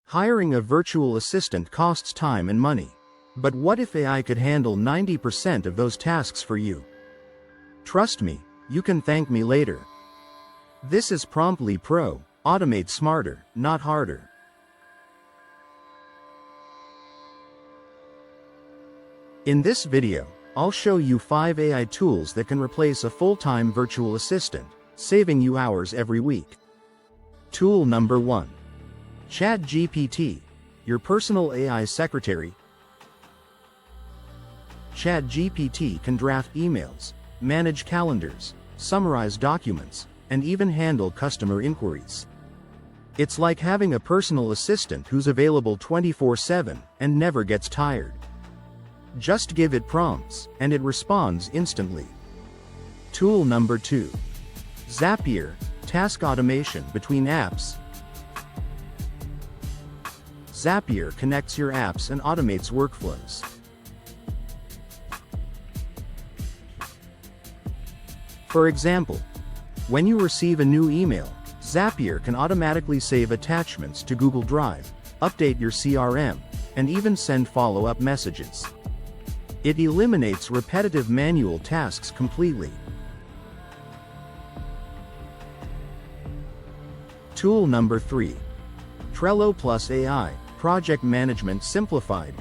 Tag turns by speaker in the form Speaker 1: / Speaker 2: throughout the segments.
Speaker 1: Hiring a virtual assistant costs time and money. But what if AI could handle 90% of those tasks for you? Trust me, you can thank me later. This is PromptlyPro. Automate smarter, not harder. In this video, I'll show you 5 AI tools that can replace a full-time virtual assistant, saving you hours every week. Tool number 1. ChatGPT, your personal AI secretary. ChatGPT can draft emails, manage calendars, summarize documents, and even handle customer inquiries. It's like having a personal assistant who's available 24/7 and never gets tired. Just give it prompts, and it responds instantly. Tool number 2. Zapier, task automation between apps. Zapier connects your apps and automates workflows. For example, when you receive a new email, Zapier can automatically save attachments to Google Drive, update your CRM, and even send follow-up messages. It eliminates repetitive manual tasks completely. Tool number 3. Trello plus AI, project management simplified.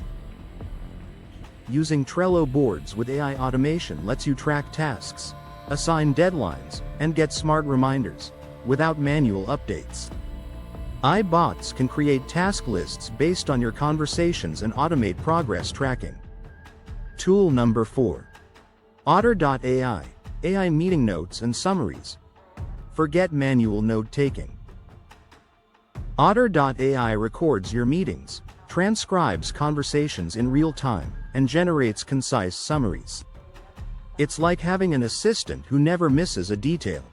Speaker 1: Using Trello boards with AI automation lets you track tasks, assign deadlines, and get smart reminders, without manual updates. AI bots can create task lists based on your conversations and automate progress tracking. Tool number 4. Otter.ai, AI meeting notes and summaries. Forget manual note-taking. Otter.ai records your meetings, transcribes conversations in real time, and generates concise summaries. It's like having an assistant who never misses a detail.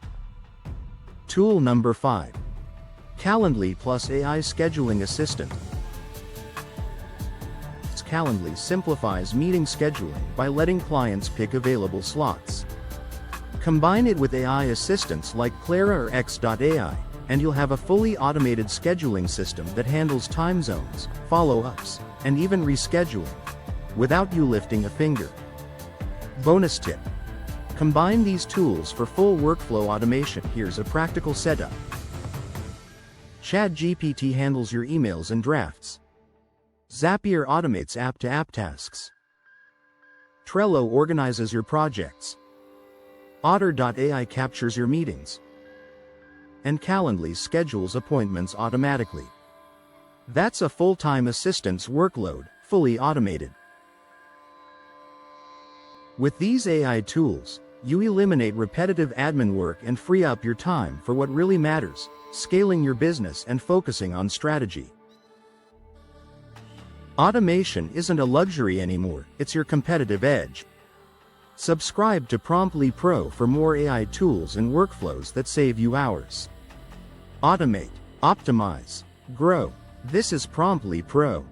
Speaker 1: Tool number 5. Calendly plus AI scheduling assistant. Calendly simplifies meeting scheduling by letting clients pick available slots. Combine it with AI assistants like Clara or X.ai, and you'll have a fully automated scheduling system that handles time zones, follow-ups, and even rescheduling, without you lifting a finger. Bonus tip. Combine these tools for full workflow automation. Here's a practical setup. ChatGPT handles your emails and drafts. Zapier automates app-to-app tasks. Trello organizes your projects. Otter.ai captures your meetings. And Calendly schedules appointments automatically. That's a full-time assistant's workload, fully automated. With these AI tools, you eliminate repetitive admin work and free up your time for what really matters, scaling your business and focusing on strategy. Automation isn't a luxury anymore, it's your competitive edge. Subscribe to PromptlyPro for more AI tools and workflows that save you hours. Automate, optimize, grow. This is PromptlyPro.